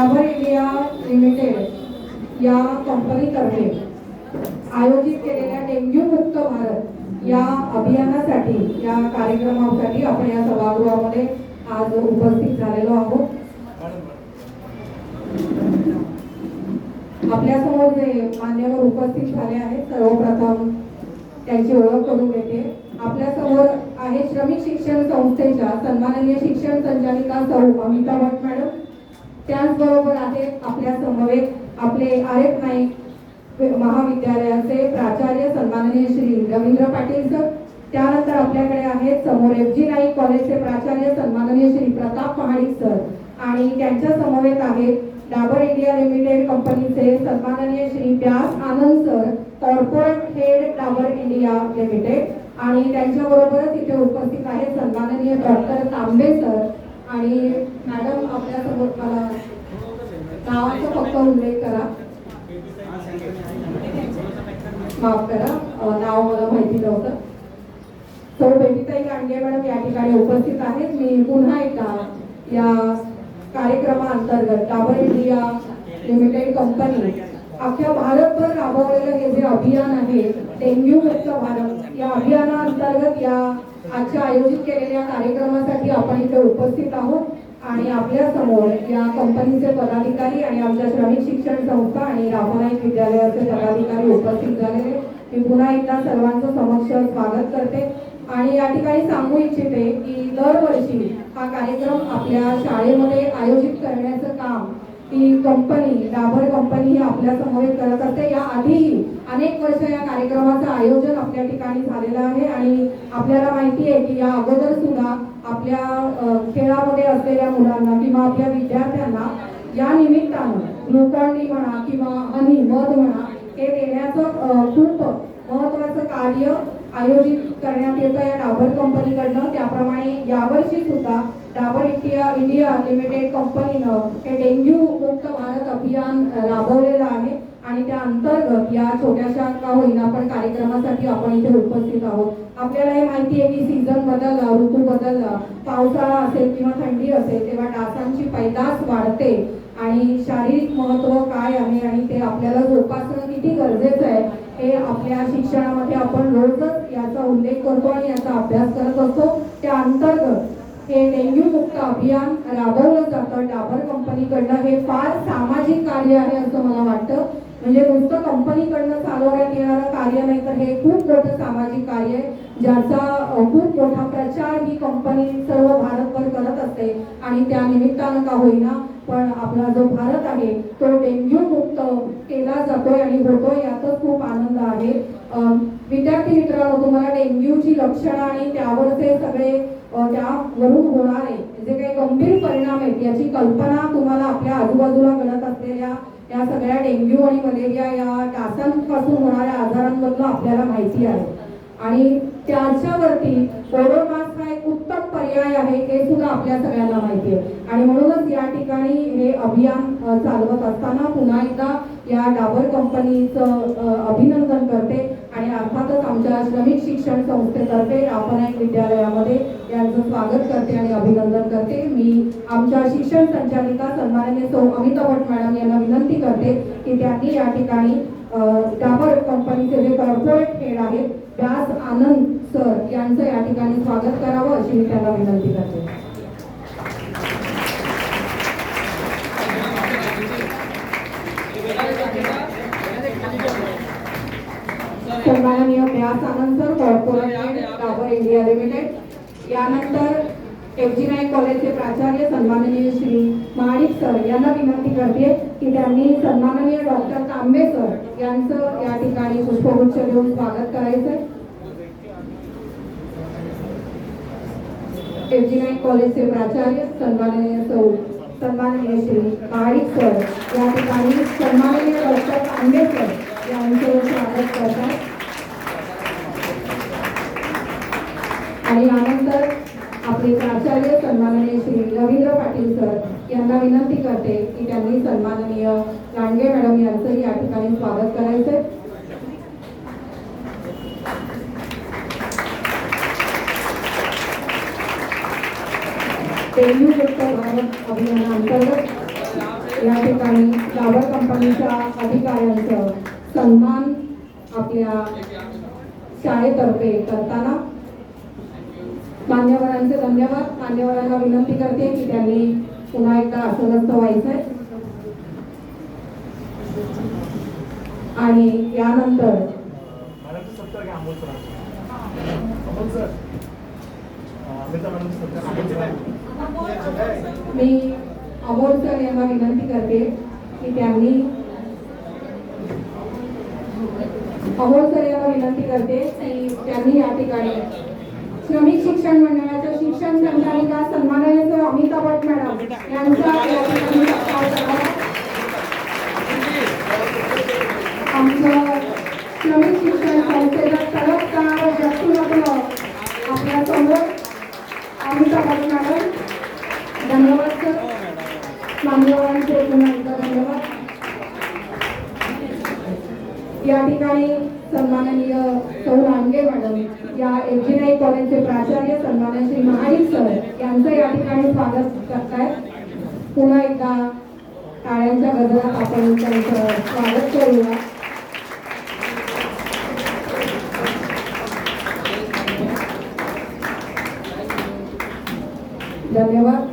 Dabur India limited या कंपनीतर्फे आयोजित केलेल्या डेंग्यू मुक्त भारत या अभियानासाठी या कार्यक्रमासाठी आपण या सभागृहामध्ये आज उपस्थित झालेलो आहोत। आपल्या समोर जे मान्यवर उपस्थित झाले आहेत सर्वप्रथम त्यांची ओळख करून देते। आपल्या समोर आहे श्रमिक शिक्षण संस्थेच्या सन्माननीय शिक्षण संचालिका सौ अमिता भट मॅडम। त्याचबरोबर आहेत आपल्या समवेत आपले आर.एफ. नाईक महाविद्यालयाचे प्राचार्य सन्माननीय श्री रवींद्र पाटील सर। त्यानंतर आपल्याकडे आहेत समोर एफ.जी. नाईक कॉलेजचे प्राचार्य सन्माननीय श्री प्रताप महाडिक सर आणि त्यांच्या समवेत आहेत डाबर इंडिया लिमिटेड कंपनीचे सन्माननीय Shri Vyas Anand sir, corporate head Dabur India limited. आणि त्यांच्याबरोबरच इथे उपस्थित आहेत सन्माननीय डॉक्टर तांबे सर आणि मॅडम आपल्या समोर मला नावाचा फक्त उल्लेख करा, माफ करा नाव मला माहिती नव्हतं। सो बेबीताई कांडगे मॅडम या ठिकाणी उपस्थित आहेत। मी पुन्हा एकदा या कार्यक्रमाअंतर्गत डाबर इंडिया लिमिटेड कंपनी अख्ख्या भारतभर राबवलेलं हे जे अभियान आहे डेंग्यू मुक्त भारत या अभियानाअंतर्गत या आजच्या आयोजित केलेल्या कार्यक्रमासाठी आपण इथे उपस्थित आहोत आणि आपल्या समोर या कंपनीचे पदाधिकारी आणि आमच्या श्रमिक शिक्षण संस्था आणि रामनाईक विद्यालयाचे पदाधिकारी उपस्थित झालेले मी पुन्हा एकदा सर्वांचं समक्ष स्वागत करते। आणि या ठिकाणी सांगू इच्छिते की दरवर्षी हा कार्यक्रम आपल्या शाळेमध्ये आयोजित करण्याचं काम ही कंपनी डाबर कंपनी ही आपल्या समवेत करत असते। या आधीही अनेक वर्ष या कार्यक्रमाचं आयोजन आपल्या ठिकाणी झालेलं आहे आणि आपल्याला माहिती आहे की या अगोदर सुद्धा आपल्या खेळामध्ये असलेल्या मुलांना किंवा आपल्या विद्यार्थ्यांना या निमित्तानं ग्लुकॉन डी म्हणा किंवा हनी मध म्हणा हे देण्याचं खूप महत्त्वाचं कार्य आयोजित करण्यात येतं या डाबर कंपनीकडनं। त्याप्रमाणे यावर्षी सुद्धा डाबर इंडिया लिमिटेड कंपनीनं हे डेंग्यू मुक्त भारत अभियान राबवलेलं आहे आणि त्या अंतर्गत या छोट्याशा का होईना पण कार्यक्रमासाठी आपण इथे उपस्थित आहोत। आपल्याला हे माहिती आहे की सीझन बदलला, ऋतू बदलला, पावसाळा असेल किंवा थंडी असेल तेव्हा डासांची पैदास वाढते आणि शारीरिक महत्त्व काय आहे आणि ते आपल्याला जोपासणं किती गरजेचं आहे हे आपल्या शिक्षणामध्ये आपण रोजच याचा उल्लेख करतो आणि याचा अभ्यास करत असतो। त्या अंतर्गत हे डेंग्यू मुक्त अभियान राबवलं जातं डाबर कंपनीकडनं। हे फार सामाजिक कार्य आहे असं मला वाटतं, म्हणजे नुसतं कंपनीकडनं चालवण्यात येणारं कार्य नाही तर हे खूप मोठं सामाजिक कार्य आहे ज्याचा खूप मोठा प्रचार ही कंपनी सर्व भारतभर करत असते आणि त्या निमित्तानं का होईना पण आपला जो भारत आहे तो डेंग्यू मुक्त केला जातोय आणि होतोय यातच खूप आनंद आहे। विद्यार्थी मित्रांनो, तुम्हाला डेंग्यूची लक्षणं आणि त्यावरचे सगळे त्यावरून होणारे जे काही गंभीर परिणाम आहेत याची कल्पना तुम्हाला आपल्या आजूबाजूला घडत असलेल्या या सगळ्या डेंग्यू आणि मलेरिया या डासांपासून होणाऱ्या आजारांबद्दल आपल्याला माहिती आहे आणि त्याच्यावरती कोरोना मास्क हा एक उत्तम पर्याय आहे हे सुद्धा आपल्या सगळ्यांना माहिती आहे आणि म्हणूनच या ठिकाणी हे अभियान चालवत असताना पुन्हा एकदा या डाबर कंपनीचं अभिनंदन करते आणि अर्थातच आमच्या श्रमिक शिक्षण संस्थेतर्फे रामनाईक विद्यालयामध्ये यांचं स्वागत करते आणि अभिनंदन करते। मी आमच्या शिक्षण संचालिका सन्माननीय सौ अमिता भट मॅडम यांना विनंती करते की त्यांनी या ठिकाणी डाबर कंपनीचे जे कॉर्पोरेट हेड आहेत व्यास आनंद सर यांचं या ठिकाणी स्वागत करावं अशी मी त्यांना विनंती करते। सन्माननीय Vyas Anand sir, corporate head Dabur India limited. यानंतर एफ.जी. नाईक कॉलेजचे प्राचार्य सन्माननीय श्री महाडिक सर यांना विनंती करते की त्यांनी सन्माननीय डॉक्टर तांबे सर यांचं या ठिकाणी पुष्पगुच्छ देऊन स्वागत करायचंय। एफ.जी. नाईक कॉलेजचे प्राचार्य सन्माननीय श्री महाडिक सर या ठिकाणी सन्माननीय डॉक्टर तांबे सर यांचं स्वागत करतात आणि यानंतर आपले प्राचार्य सन्माननीय श्री रवींद्र पाटील सर यांना विनंती करते की त्यांनी सन्माननीय लांडगे मॅडम यांचंही या ठिकाणी स्वागत करायचंय। डेंग्यू मुक्त भारत अभियानाअंतर्गत या ठिकाणी डाबर कंपनीच्या अधिकाऱ्यांचं सन्मान आपल्या शाळेतर्फे करताना मान्यवरांचे धन्यवाद. मान्यवरांना विनंती करते की त्यांनी पुन्हा एकदा आसनस्थ व्हायचंय आणि यानंतर मी अमोल सर यांना विनंती करते की त्यांनी या ठिकाणी श्रमिक शिक्षण मंडळाच्या शिक्षण संचालिका सन्माननीय सर अमिता भट मॅडम यांचा या ठिकाणी सत्कार करावा. आमचं श्रमिक शिक्षण संस्थेचं सर्वात करणारं व्यक्तिमत्व आपल्या समोर अमिता भट मॅडम. धन्यवाद सर. मान्यवरांचे पुन्हा एकदा धन्यवाद. या ठिकाणी सन्माननीय सौ लांडगे मॅडम या इंजिनिअरिंग कॉलेजचे प्राचार्य सन्माननीय श्री महाडिक सर यांचं या ठिकाणी स्वागत करतायत. पुन्हा एकदा टाळ्यांच्या गजरात आपण त्यांचं स्वागत करूया. धन्यवाद.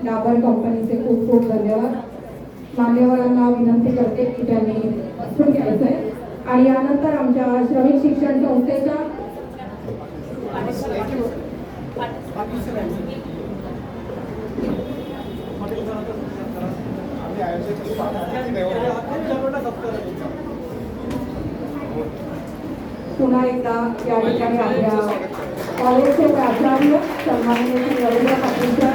डाबर कंपनीचे खूप खूप धन्यवाद. मान्यवरांना विनंती करते की त्यांनी बसून घ्यायचंय आणि यानंतर आमच्या श्रमिक शिक्षण संस्थेच्या पुन्हा एकदा या ठिकाणी आपल्या कॉलेजचे प्राचार्य सन्माननीय श्री रवींद्र पाटील सर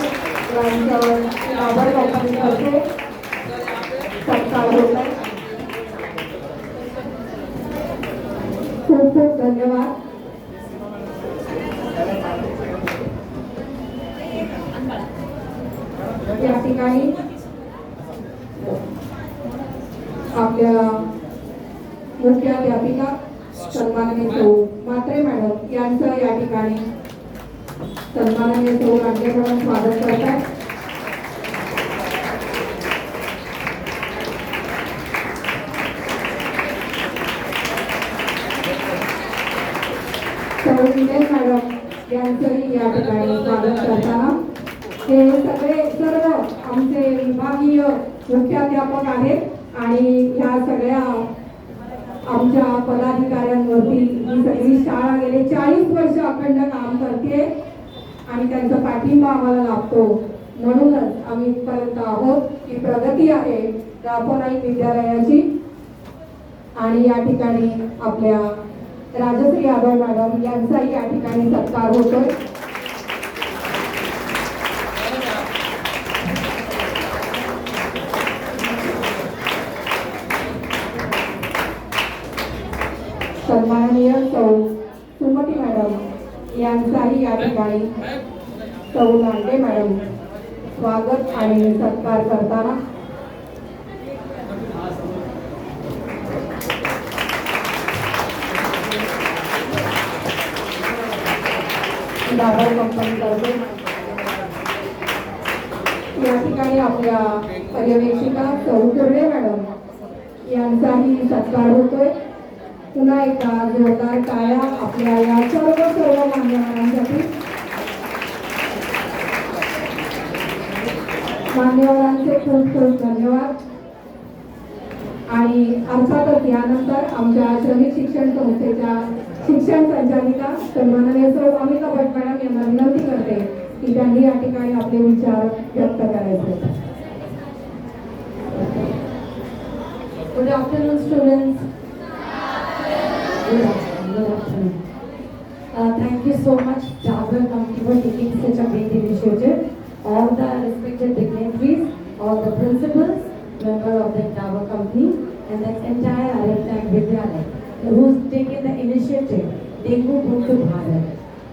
यांच्यावर डाबर कंपनीतर्फे सत्कार होत आहे. खूप खूप धन्यवाद. या ठिकाणी आपल्या मुख्याध्यापिका सन्माननीय सौ म्हात्रे मॅडम यांचं या ठिकाणी सन्माननीय सौ लांडगे मॅडम स्वागत करतात. सौ निलेश मॅडम यांचंही या ठिकाणी स्वागत करताना हे सर्व आमचे विभागीय मुख्याध्यापक आहेत आणि ह्या सगळ्या आमच्या पदाधिकाऱ्यांवरती ही सगळी शाळा गेले 40 वर्ष अखंड काम करते आणि त्यांचा पाठिंबा आम्हाला लाभतो. म्हणूनच आम्ही इथपर्यंत आहोत की प्रगती आहे राफोनाईक विद्यालयाची. आणि या ठिकाणी आपल्या राजश्री यादव मॅडम यांचाही या ठिकाणी सत्कार होतोय. सन्माननीय सौ सुमती मॅडम यांचाही या ठिकाणी सौ लांडगे मॅडम स्वागत आणि सत्कार करताना डाबर कंपनीतर्फे या ठिकाणी आपल्या पर्यवेक्षिका सौ कुर्डे मॅडम यांचाही सत्कार होतोय. पुन्हा एकदा जोरदार टाळ्या आपल्या या सर्व मान्यवरांसाठी. मान्यवरांचे खूप खूप धन्यवाद. आणि अर्थातच यानंतर आमच्या श्रमिक शिक्षण संस्थेच्या शिक्षण संचालिका सन्माननीय सौ अमिता भट मॅडम यांना विनंती करते की त्यांनी या ठिकाणी आपले विचार व्यक्त करायचे. Good afternoon students. Good afternoon. Thank you so much, Dabur Company, for taking such a great initiative. All the respected dignitaries, all the principals, member of the Dabur Company, and the entire Arifnaik Vidyalaya who's taken the initiative, Dengue Mukta Bharat.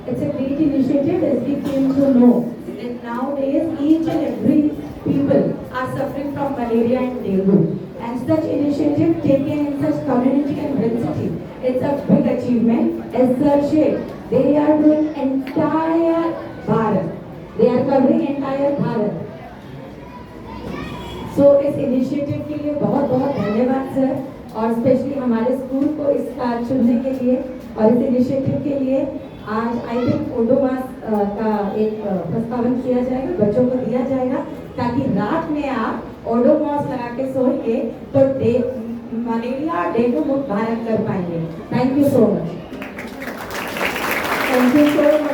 It's a great initiative as we came to know that nowadays each and every people are suffering from malaria and dengue. And such initiative taken in such community and density, it's a big achievement. As such, they are doing entire Bharat. They are covering entire Bharat. So इस initiative के लिए बहुत बहुत धन्यवाद sir, और specially हमारे school को इसका चुनने के लिए और इस इनिशिएटिव के लिए। आज आई थिंक ओडोमॉस का एक प्रस्तावन किया जाएगा, बच्चों को दिया जाएगा, ताकि रात में आप ओडोमॉस लगा के सोएंगे तो मलेरिया डेंगू मुक्त भारत कर पाएंगे। Thank you so much. Thank you so much.